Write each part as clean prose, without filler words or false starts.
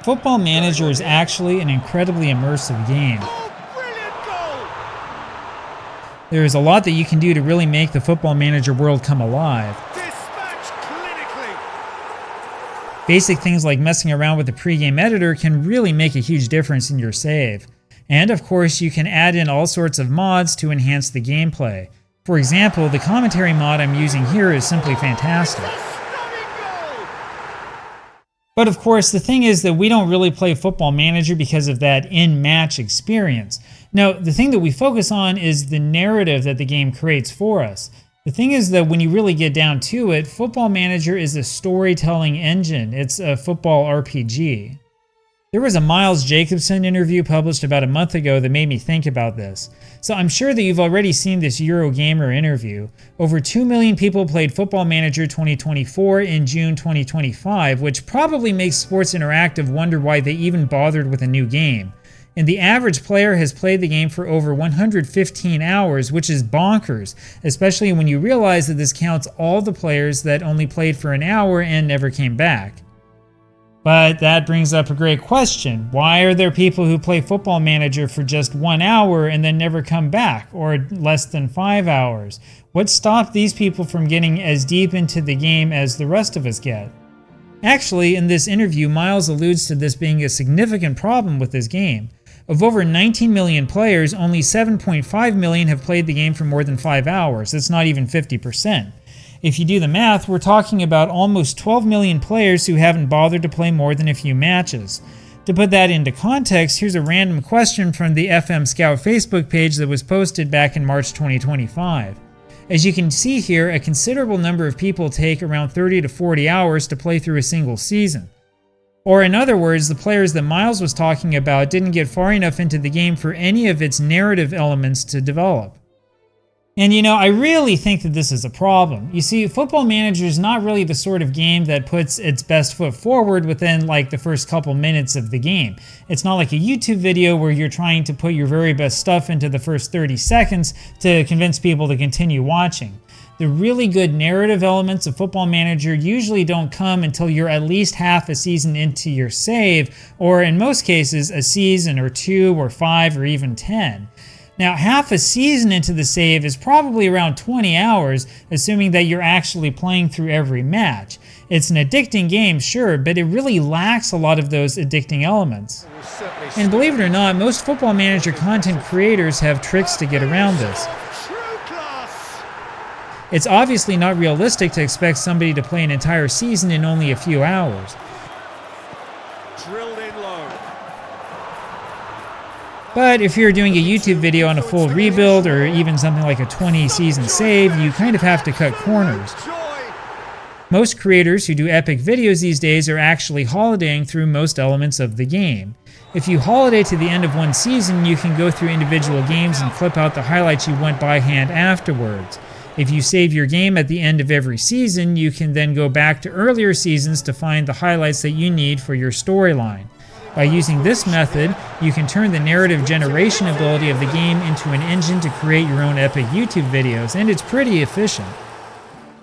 Football Manager is actually an incredibly immersive game. There is a lot that you can do to really make the Football Manager world come alive. Basic things like messing around with the pregame editor can really make a huge difference in your save. And of course, you can add in all sorts of mods to enhance the gameplay. For example, the commentary mod I'm using here is simply fantastic. But of course, the thing is that we don't really play Football Manager because of that in-match experience. No, the thing that we focus on is the narrative that the game creates for us. The thing is that when you really get down to it, Football Manager is a storytelling engine. It's a football RPG. There was a Miles Jacobson interview published about a month ago that made me think about this. So I'm sure that you've already seen this Eurogamer interview. Over 2 million people played Football Manager 2024 in June 2025, which probably makes Sports Interactive wonder why they even bothered with a new game. And the average player has played the game for over 115 hours, which is bonkers, especially when you realize that this counts all the players that only played for an hour and never came back. But that brings up a great question. Why are there people who play Football Manager for just 1 hour and then never come back, or less than 5 hours? What stopped these people from getting as deep into the game as the rest of us get? Actually, in this interview, Miles alludes to this being a significant problem with this game. Of over 19 million players, only 7.5 million have played the game for more than 5 hours. That's not even 50%. If you do the math, we're talking about almost 12 million players who haven't bothered to play more than a few matches. To put that into context, here's a random question from the FM Scout Facebook page that was posted back in March 2025. As you can see here, a considerable number of people take around 30 to 40 hours to play through a single season. Or in other words, the players that Miles was talking about didn't get far enough into the game for any of its narrative elements to develop. And you know, I really think that this is a problem. You see, Football Manager is not really the sort of game that puts its best foot forward within like the first couple minutes of the game. It's not like a YouTube video where you're trying to put your very best stuff into the first 30 seconds to convince people to continue watching. The really good narrative elements of Football Manager usually don't come until you're at least half a season into your save, or in most cases, a season or 2 or 5 or even 10. Now, half a season into the save is probably around 20 hours, assuming that you're actually playing through every match. It's an addicting game, sure, but it really lacks a lot of those addicting elements. And believe it or not, most Football Manager content creators have tricks to get around this. It's obviously not realistic to expect somebody to play an entire season in only a few hours. But if you're doing a YouTube video on a full rebuild or even something like a 20-season save, you kind of have to cut corners. Most creators who do epic videos these days are actually holidaying through most elements of the game. If you holiday to the end of one season, you can go through individual games and clip out the highlights you want by hand afterwards. If you save your game at the end of every season, you can then go back to earlier seasons to find the highlights that you need for your storyline. By using this method, you can turn the narrative generation ability of the game into an engine to create your own epic YouTube videos, and it's pretty efficient.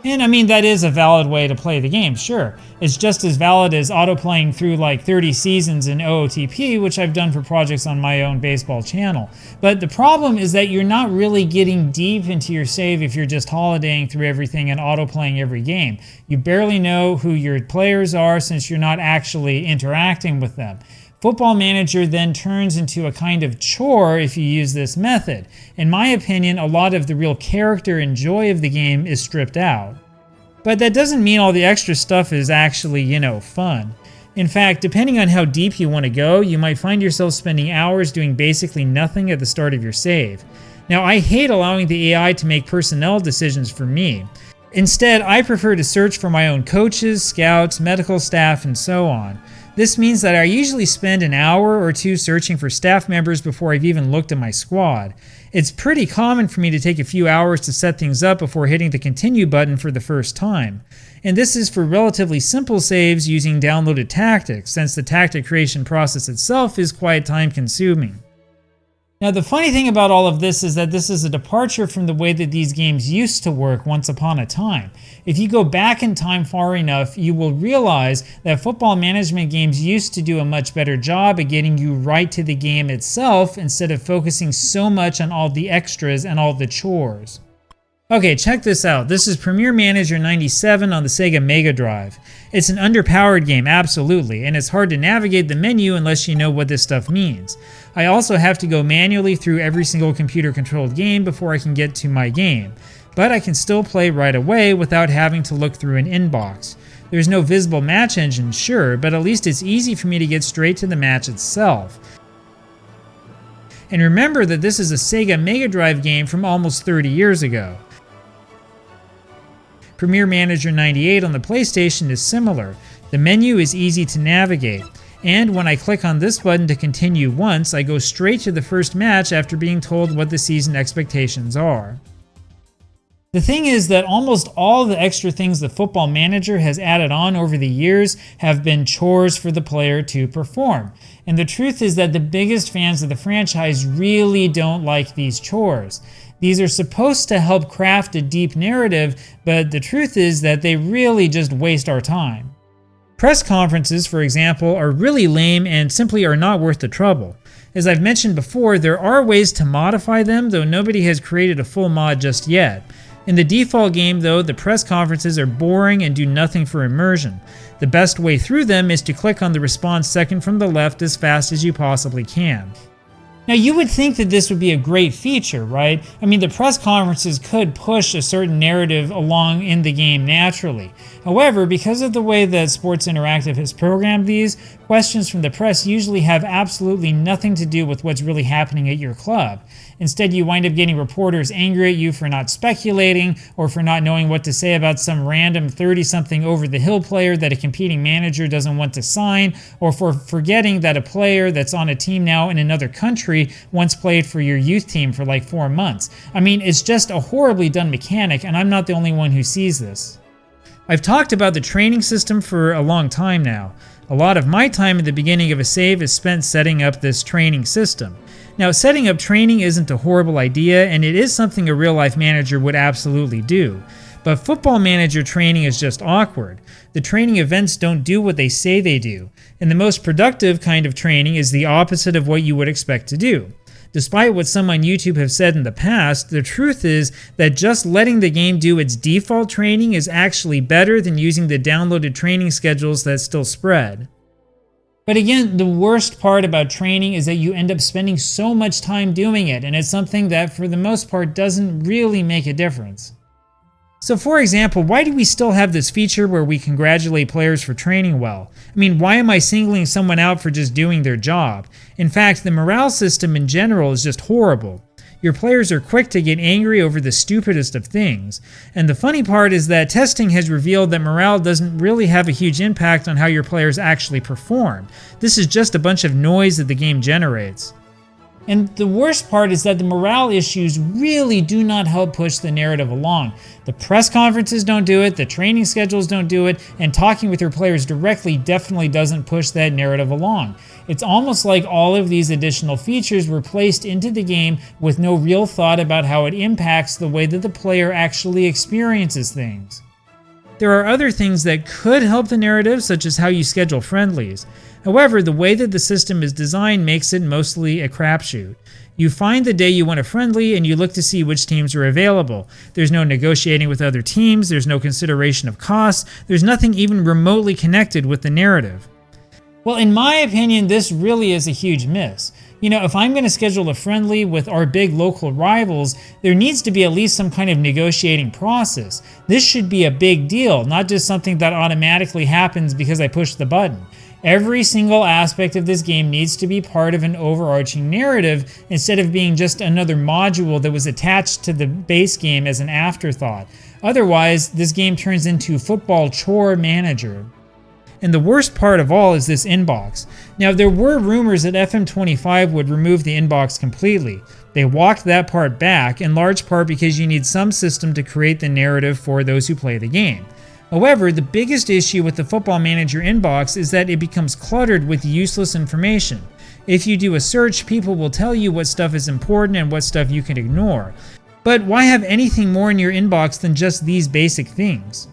And I mean, that is a valid way to play the game, sure. It's just as valid as auto-playing through like 30 seasons in OOTP, which I've done for projects on my own baseball channel. But the problem is that you're not really getting deep into your save if you're just holidaying through everything and auto-playing every game. You barely know who your players are since you're not actually interacting with them. Football Manager then turns into a kind of chore if you use this method. In my opinion, a lot of the real character and joy of the game is stripped out. But that doesn't mean all the extra stuff is actually, fun. In fact, depending on how deep you want to go, you might find yourself spending hours doing basically nothing at the start of your save. Now, I hate allowing the AI to make personnel decisions for me. Instead, I prefer to search for my own coaches, scouts, medical staff, and so on. This means that I usually spend an hour or two searching for staff members before I've even looked at my squad. It's pretty common for me to take a few hours to set things up before hitting the continue button for the first time. And this is for relatively simple saves using downloaded tactics, since the tactic creation process itself is quite time consuming. Now, the funny thing about all of this is that this is a departure from the way that these games used to work once upon a time. If you go back in time far enough, you will realize that football management games used to do a much better job at getting you right to the game itself instead of focusing so much on all the extras and all the chores. Okay, check this out. This is Premier Manager 97 on the Sega Mega Drive. It's an underpowered game, absolutely, and it's hard to navigate the menu unless you know what this stuff means. I also have to go manually through every single computer-controlled game before I can get to my game, but I can still play right away without having to look through an inbox. There's no visible match engine, sure, but at least it's easy for me to get straight to the match itself. And remember that this is a Sega Mega Drive game from almost 30 years ago. Premier Manager 98 on the PlayStation is similar. The menu is easy to navigate, and when I click on this button to continue once, I go straight to the first match after being told what the season expectations are. The thing is that almost all the extra things the Football Manager has added on over the years have been chores for the player to perform. And the truth is that the biggest fans of the franchise really don't like these chores. These are supposed to help craft a deep narrative, but the truth is that they really just waste our time. Press conferences, for example, are really lame and simply are not worth the trouble. As I've mentioned before, there are ways to modify them, though nobody has created a full mod just yet. In the default game, though, the press conferences are boring and do nothing for immersion. The best way through them is to click on the response second from the left as fast as you possibly can. Now, you would think that this would be a great feature, right? I mean, the press conferences could push a certain narrative along in the game naturally. However, because of the way that Sports Interactive has programmed these, questions from the press usually have absolutely nothing to do with what's really happening at your club. Instead, you wind up getting reporters angry at you for not speculating or for not knowing what to say about some random 30-something over-the-hill player that a competing manager doesn't want to sign, or for forgetting that a player that's on a team now in another country once played for your youth team for like 4 months. I mean, it's just a horribly done mechanic, and I'm not the only one who sees this. I've talked about the training system for a long time now. A lot of my time at the beginning of a save is spent setting up this training system. Now, setting up training isn't a horrible idea, and it is something a real-life manager would absolutely do. But Football Manager training is just awkward. The training events don't do what they say they do, and the most productive kind of training is the opposite of what you would expect to do. Despite what some on YouTube have said in the past, the truth is that just letting the game do its default training is actually better than using the downloaded training schedules that still spread. But again, the worst part about training is that you end up spending so much time doing it, and it's something that for the most part doesn't really make a difference. So for example, why do we still have this feature where we congratulate players for training well? I mean, why am I singling someone out for just doing their job? In fact, the morale system in general is just horrible. Your players are quick to get angry over the stupidest of things. And the funny part is that testing has revealed that morale doesn't really have a huge impact on how your players actually perform. This is just a bunch of noise that the game generates. And the worst part is that the morale issues really do not help push the narrative along. The press conferences don't do it, the training schedules don't do it, and talking with your players directly definitely doesn't push that narrative along. It's almost like all of these additional features were placed into the game with no real thought about how it impacts the way that the player actually experiences things. There are other things that could help the narrative, such as how you schedule friendlies. However, the way that the system is designed makes it mostly a crapshoot. You find the day you want a friendly and you look to see which teams are available. There's no negotiating with other teams, there's no consideration of costs, there's nothing even remotely connected with the narrative. Well, in my opinion, this really is a huge miss. You know, if I'm going to schedule a friendly with our big local rivals, there needs to be at least some kind of negotiating process. This should be a big deal, not just something that automatically happens because I push the button. Every single aspect of this game needs to be part of an overarching narrative instead of being just another module that was attached to the base game as an afterthought. Otherwise, this game turns into Football Chore Manager. And the worst part of all is this inbox. Now, there were rumors that FM25 would remove the inbox completely. They walked that part back, in large part because you need some system to create the narrative for those who play the game. However, the biggest issue with the Football Manager inbox is that it becomes cluttered with useless information. If you do a search, people will tell you what stuff is important and what stuff you can ignore. But why have anything more in your inbox than just these basic things?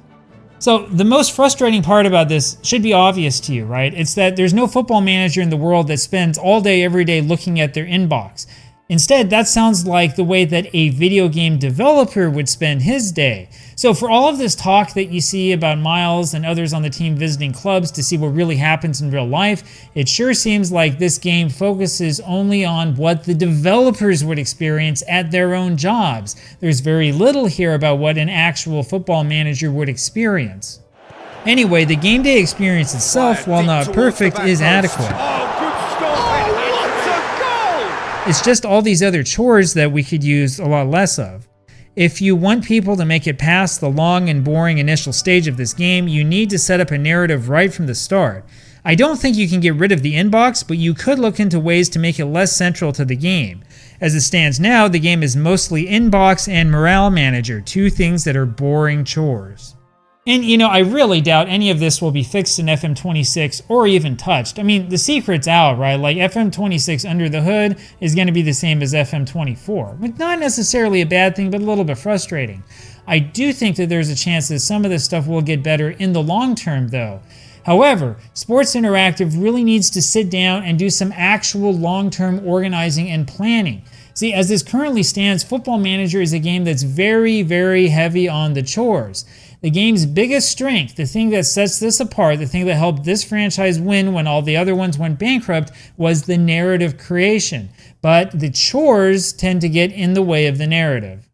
So the most frustrating part about this should be obvious to you, right? It's that there's no football manager in the world that spends all day, every day looking at their inbox. Instead, that sounds like the way that a video game developer would spend his day. So for all of this talk that you see about Miles and others on the team visiting clubs to see what really happens in real life, it sure seems like this game focuses only on what the developers would experience at their own jobs. There's very little here about what an actual football manager would experience. Anyway, the game day experience itself, while not perfect, is adequate. It's just all these other chores that we could use a lot less of. If you want people to make it past the long and boring initial stage of this game, you need to set up a narrative right from the start. I don't think you can get rid of the inbox, but you could look into ways to make it less central to the game. As it stands now, the game is mostly inbox and morale manager, two things that are boring chores. And I really doubt any of this will be fixed in FM26 or even touched. I mean, the secret's out, right? Like FM26 under the hood is going to be the same as FM24. But not necessarily a bad thing, but a little bit frustrating. I do think that there's a chance that some of this stuff will get better in the long term, though. However, Sports Interactive really needs to sit down and do some actual long-term organizing and planning. See, as this currently stands, Football Manager is a game that's very, very heavy on the chores. The game's biggest strength, the thing that sets this apart, the thing that helped this franchise win when all the other ones went bankrupt, was the narrative creation. But the chores tend to get in the way of the narrative.